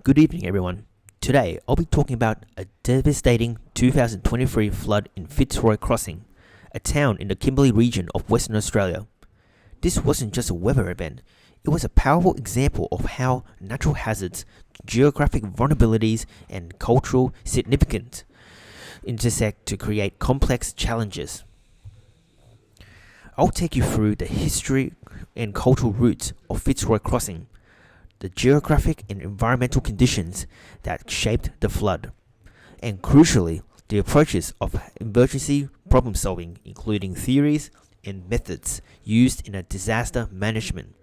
Good evening, everyone. Today, I'll be talking about a devastating 2023 flood in Fitzory Crossing, a town in the Kimberley region of Western Australia. This wasn't just a weather event, it was a powerful example of how natural hazards, geographic vulnerabilities, and cultural significance intersect to create complex challenges. I'll take you through the history and cultural roots of Fitzory Crossing, the geographic and environmental conditions that shaped the flood, and crucially, the approaches of emergency problem solving, including theories and methods used in a disaster management.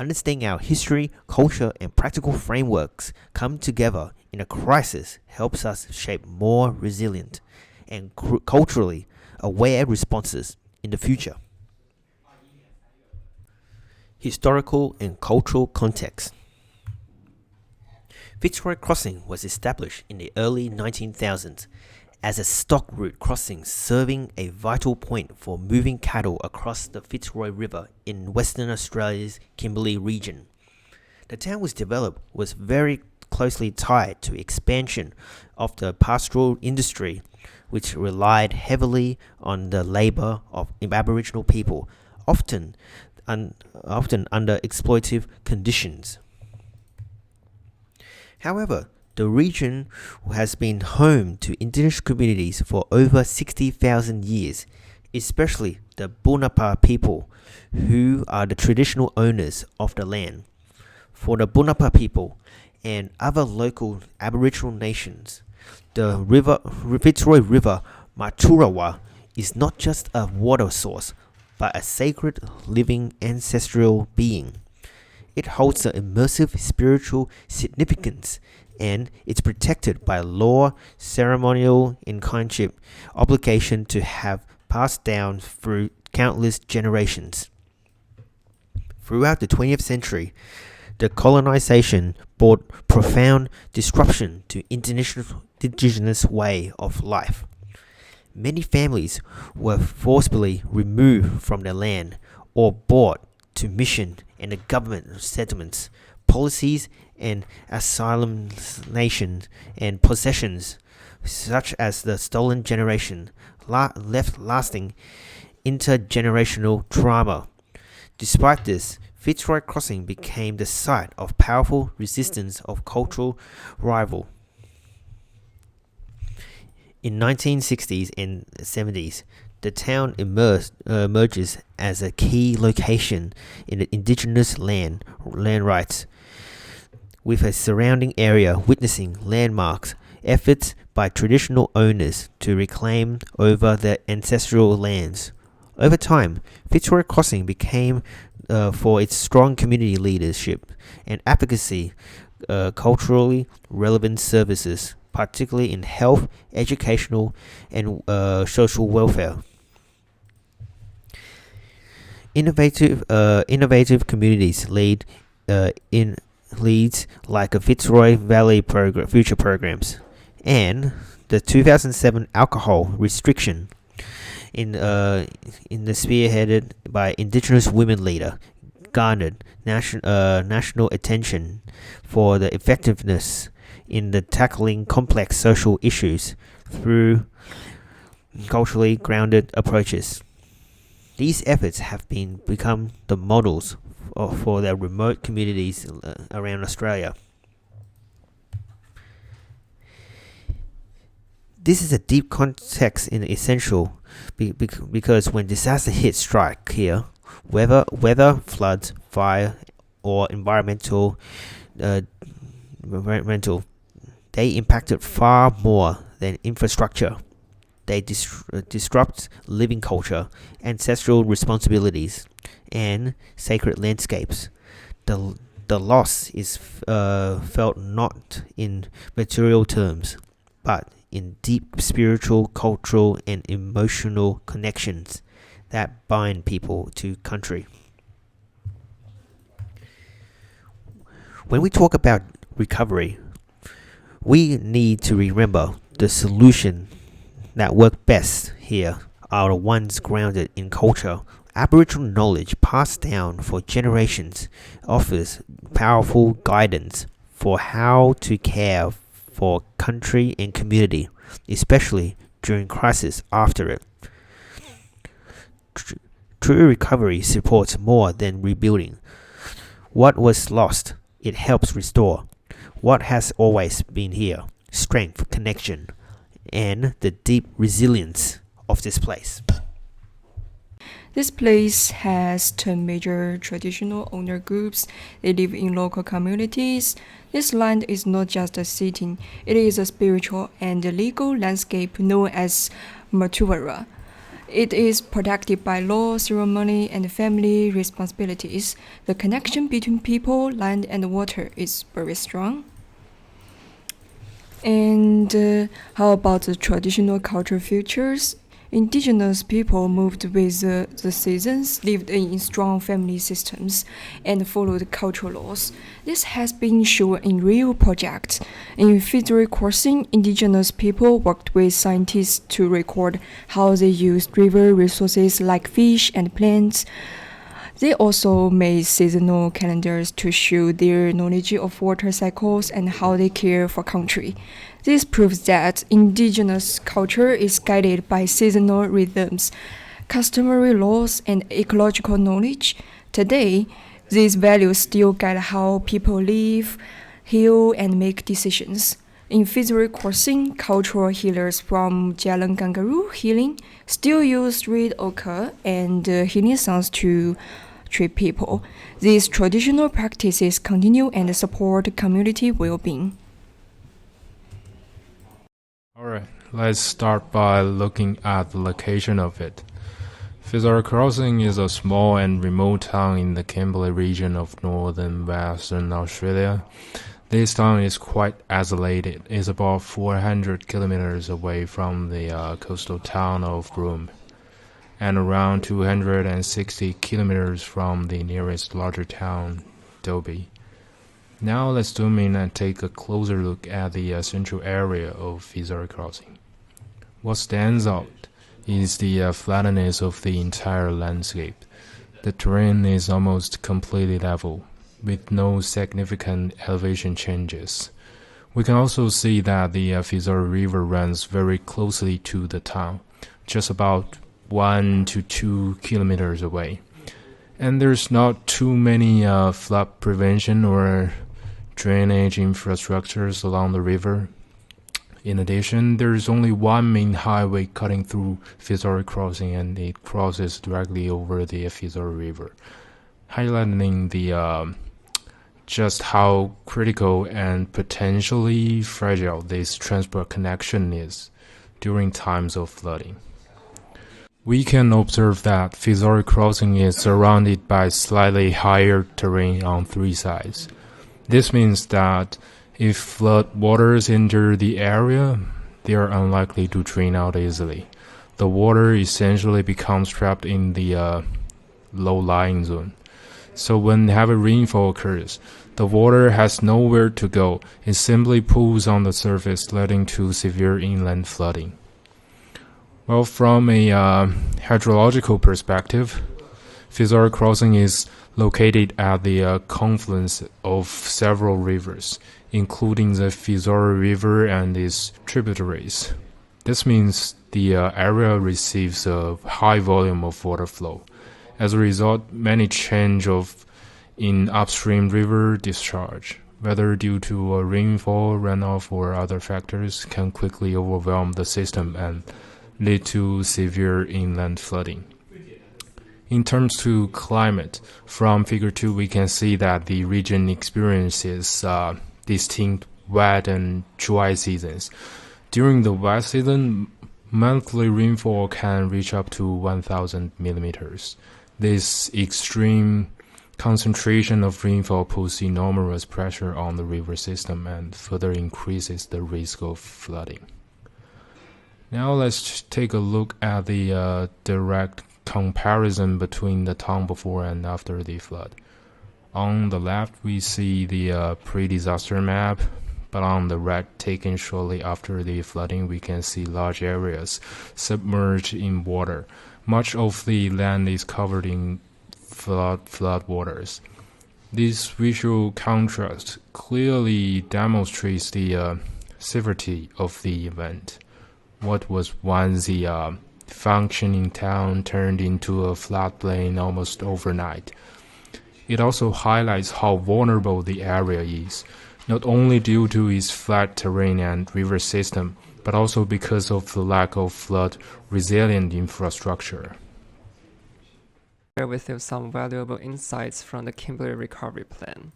Understanding our history, culture, and practical frameworks come together in a crisis helps us shape more resilient and culturally aware responses in the future. Historical and cultural context. Fitzory Crossing was established in the early 1900s as a stock route crossing serving a vital point for moving cattle across the Fitzory River in Western Australia's Kimberley region. The town was very closely tied to expansion of the pastoral industry, which relied heavily on the labour of Aboriginal people, often under exploitative conditions. However, the region has been home to indigenous communities for over 60,000 years, especially the Bunapa people, who are the traditional owners of the land. For the Bunapa people and other local Aboriginal nations, the Fitzory River Maturawa is not just a water source, but a sacred living ancestral being. It holds an immersive spiritual significance, and it's protected by law, ceremonial, and kinship obligation to have passed down through countless generations. Throughout the 20th century, the colonization brought profound disruption to indigenous way of life. Many families were forcibly removed from their land or brought to mission and the government settlements, policies, and assimilation and possessions, such as the stolen generation, left lasting intergenerational trauma. Despite this, Fitzory Crossing became the site of powerful resistance of cultural rival. In 1960s and 70s, the town emerges as a key location in the indigenous land rights, with a surrounding area witnessing landmarks efforts by traditional owners to reclaim over their ancestral lands. Over time, Fitzory Crossing became, for its strong community leadership and advocacy, culturally relevant services, particularly in health, educational, and social welfare. Innovative communities leads like a Fitzory Valley future programs, and the 2007 alcohol restriction in the spearheaded by Indigenous women leader garnered national attention for the effectiveness in the tackling complex social issues through culturally grounded approaches. These efforts have become the models for the remote communities around Australia. This is a deep context and essential because when disaster hits strike here, whether floods, fire, or environmental, they impacted far more than infrastructure. They disrupt living culture, ancestral responsibilities, and sacred landscapes. The loss is felt not in material terms, but in deep spiritual, cultural, and emotional connections that bind people to country. When we talk about recovery, we need to remember the solution that work best here are the ones grounded in culture. Aboriginal knowledge passed down for generations offers powerful guidance for how to care for country and community, especially during crisis after it. True recovery supports more than rebuilding. What was lost, it helps restore. What has always been here, strength, connection, and the deep resilience of this place. This place has 10 major traditional owner groups. They live in local communities. This land is not just a setting, it is a spiritual and legal landscape known as Maturara. It is protected by law, ceremony, and family responsibilities. The connection between people, land, and water is very strong. And how about the traditional cultural features? Indigenous people moved with the seasons, lived in strong family systems, and followed cultural laws. This has been shown in real projects. In Fitzory crossing, indigenous people worked with scientists to record how they used river resources like fish and plants. They also made seasonal calendars to show their knowledge of water cycles and how they care for country. This proves that indigenous culture is guided by seasonal rhythms, customary laws, and ecological knowledge. Today, these values still guide how people live, heal, and make decisions. In Fitzory crossing, cultural healers from Jalan Kangaroo healing still use reed ochre and healing sounds to treat people. These traditional practices continue and support community well-being. Alright, let's start by looking at the location of it. Fitzory Crossing is a small and remote town in the Kimberley region of northern Western Australia. This town is quite isolated. It's about 400 kilometers away from the coastal town of Broome, and around 260 kilometers from the nearest larger town, Dobie. Now let's zoom in and take a closer look at the central area of Fitzory Crossing. What stands out is the flatness of the entire landscape. The terrain is almost completely level, with no significant elevation changes. We can also see that the Fitzory River runs very closely to the town, just about 1 to 2 kilometers away. And there's not too many flood prevention or drainage infrastructures along the river. In addition, there is only one main highway cutting through Fitzory Crossing, and it crosses directly over the Fitzory River, highlighting the just how critical and potentially fragile this transport connection is during times of flooding. We can observe that Fitzory Crossing is surrounded by slightly higher terrain on three sides. This means that if flood waters enter the area, they are unlikely to drain out easily. The water essentially becomes trapped in the low-lying zone. So when heavy rainfall occurs, the water has nowhere to go. It simply pools on the surface, leading to severe inland flooding. Well, from a hydrological perspective, Fitzory Crossing is located at the confluence of several rivers, including the Fitzory River and its tributaries. This means the area receives a high volume of water flow. As a result, many change in upstream river discharge, whether due to rainfall, runoff, or other factors, can quickly overwhelm the system and lead to severe inland flooding. In terms to climate, from Figure 2 we can see that the region experiences distinct wet and dry seasons. During the wet season, monthly rainfall can reach up to 1,000 millimeters. This extreme concentration of rainfall puts enormous pressure on the river system and further increases the risk of flooding. Now let's take a look at the direct comparison between the town before and after the flood. On the left we see the pre-disaster map, but on the right, taken shortly after the flooding, we can see large areas submerged in water. Much of the land is covered in flood waters. This visual contrast clearly demonstrates the severity of the event. What was once a functioning town turned into a floodplain almost overnight. It also highlights how vulnerable the area is, not only due to its flat terrain and river system, but also because of the lack of flood-resilient infrastructure. Share with you some valuable insights from the Kimberley Recovery Plan.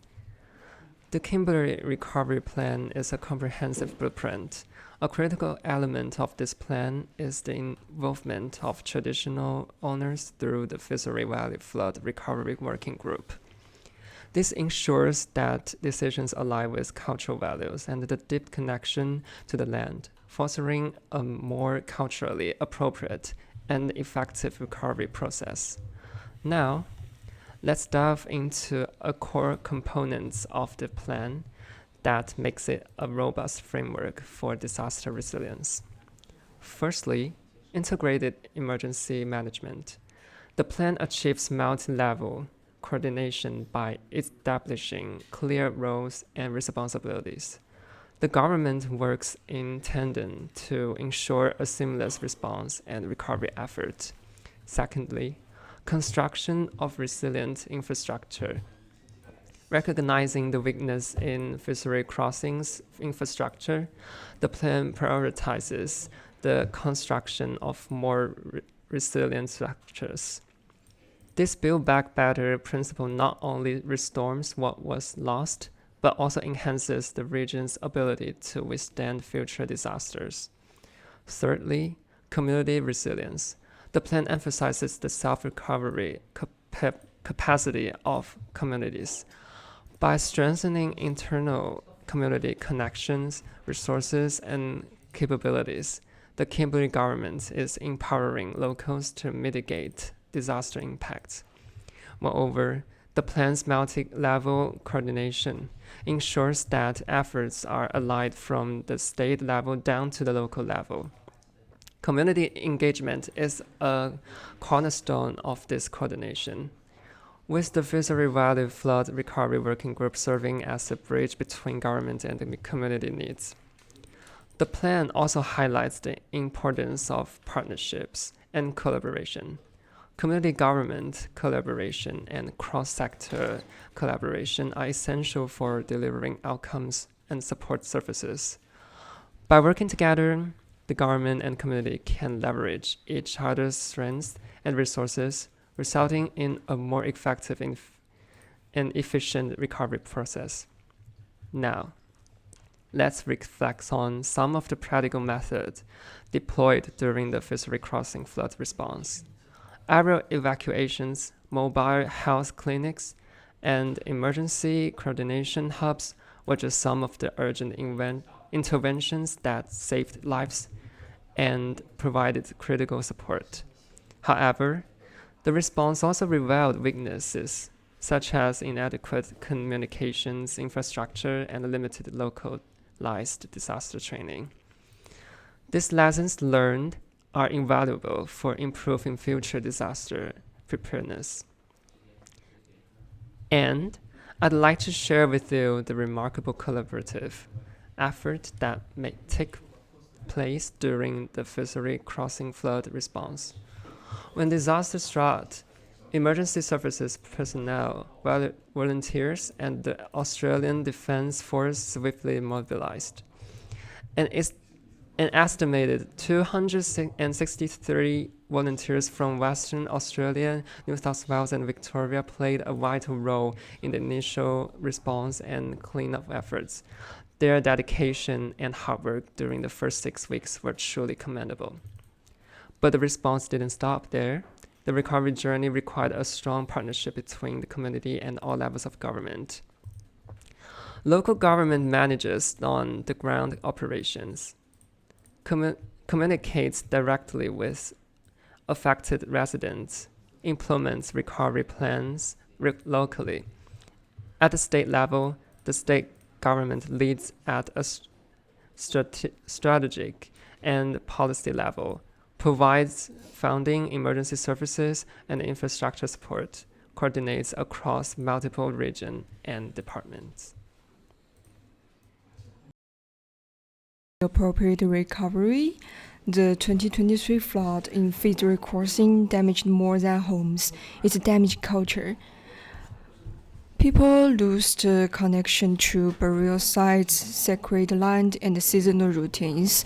The Kimberley Recovery Plan is a comprehensive blueprint. A critical element of this plan is the involvement of traditional owners through the Fitzory Valley Flood Recovery Working Group. This ensures that decisions align with cultural values and the deep connection to the land, fostering a more culturally appropriate and effective recovery process. Now, let's dive into a core components of the plan that makes it a robust framework for disaster resilience. Firstly, integrated emergency management. The plan achieves multi-level coordination by establishing clear roles and responsibilities. The government works in tandem to ensure a seamless response and recovery effort. Secondly, construction of resilient infrastructure. Recognizing the weakness in Fitzory crossings infrastructure, the plan prioritizes the construction of more resilient structures. This Build Back Better principle not only restores what was lost, but also enhances the region's ability to withstand future disasters. Thirdly, community resilience. The plan emphasizes the self-recovery capacity of communities. By strengthening internal community connections, resources, and capabilities, the Kimberley government is empowering locals to mitigate disaster impacts. Moreover, the plan's multi-level coordination ensures that efforts are aligned from the state level down to the local level. Community engagement is a cornerstone of this coordination, with the Fitzory Valley Flood Recovery Working Group serving as a bridge between government and the community needs. The plan also highlights the importance of partnerships and collaboration. Community government collaboration and cross-sector collaboration are essential for delivering outcomes and support services. By working together, the government and community can leverage each other's strengths and resources, resulting in a more effective and efficient recovery process. Now, let's reflect on some of the practical methods deployed during the Fitzory crossing flood response. Aerial evacuations, mobile health clinics, and emergency coordination hubs were just some of the urgent interventions that saved lives and provided critical support. However, the response also revealed weaknesses, such as inadequate communications infrastructure and limited localized disaster training. These lessons learned are invaluable for improving future disaster preparedness. And I'd like to share with you the remarkable collaborative effort that may take place during the Fitzory crossing flood response. When disaster struck, emergency services personnel, volunteers, and the Australian Defence Force swiftly mobilized. An estimated 263 volunteers from Western Australia, New South Wales, and Victoria played a vital role in the initial response and cleanup efforts. Their dedication and hard work during the first 6 weeks were truly commendable. But the response didn't stop there. The recovery journey required a strong partnership between the community and all levels of government. Local government manages on-the-ground operations, communicates directly with affected residents, implements recovery plans locally. At the state level, the state government leads at a strategic and policy level, provides funding, emergency services, and infrastructure support, coordinates across multiple regions and departments. Appropriate recovery. The 2023 flood in Fitzory Crossing damaged more than homes. It damaged culture. People lose the connection to burial sites, sacred land, and seasonal routines.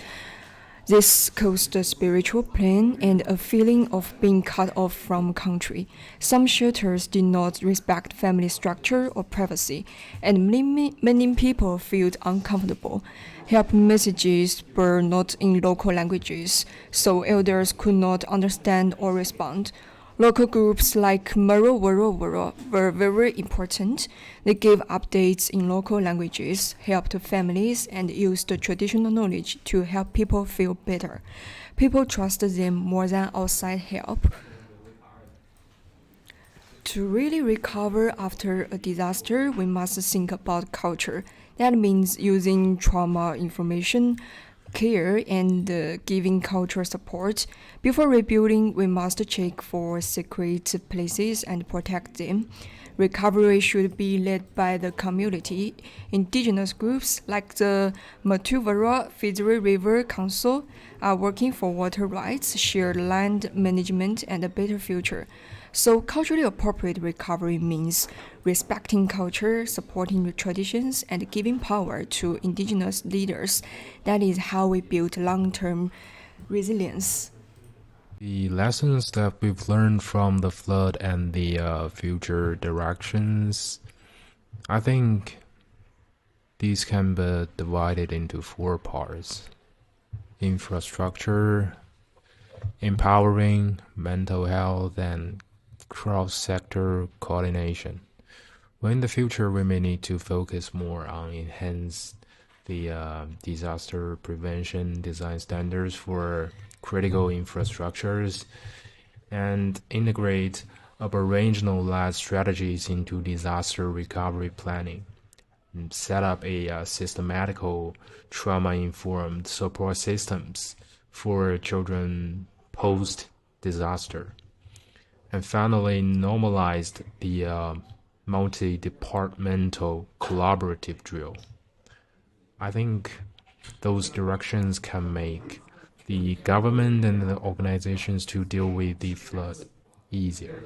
This caused a spiritual pain and a feeling of being cut off from country. Some shelters did not respect family structure or privacy, and many people felt uncomfortable. Help messages were not in local languages, so elders could not understand or respond. Local groups like Mero were very important. They gave updates in local languages, helped families, and used the traditional knowledge to help people feel better. People trusted them more than outside help. To really recover after a disaster, we must think about culture. That means using trauma information, care, and giving cultural support. Before rebuilding, we must check for secret places and protect them. Recovery should be led by the community. Indigenous groups like the Matuvara Fitzory River Council are working for water rights, shared land management, and a better future. So culturally appropriate recovery means respecting culture, supporting the traditions, and giving power to indigenous leaders. That is how we build long-term resilience. The lessons that we've learned from the flood and the future directions, I think these can be divided into 4 parts: infrastructure, empowering, mental health, and cross-sector coordination. Well, in the future, we may need to focus more on enhance the disaster prevention design standards for critical infrastructures and integrate operational-led strategies into disaster recovery planning, and set up a systematical trauma-informed support systems for children post-disaster. And finally, normalized the multi-departmental collaborative drill. I think those directions can make the government and the organizations to deal with the flood easier.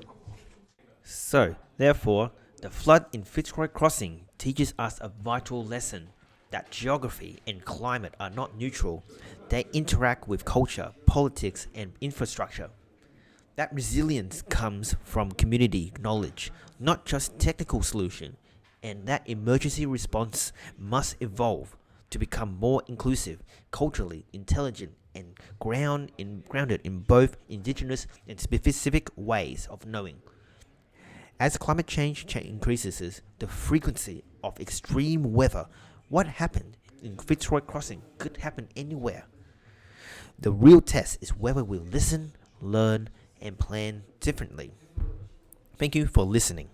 So, therefore, the flood in Fitzory Crossing teaches us a vital lesson that geography and climate are not neutral. They interact with culture, politics, and infrastructure. That resilience comes from community knowledge, not just technical solution, and that emergency response must evolve to become more inclusive, culturally intelligent, and grounded in both indigenous and specific ways of knowing. As climate change increases the frequency of extreme weather, what happened in Fitzory Crossing could happen anywhere. The real test is whether we listen, learn, and plan differently. Thank you for listening.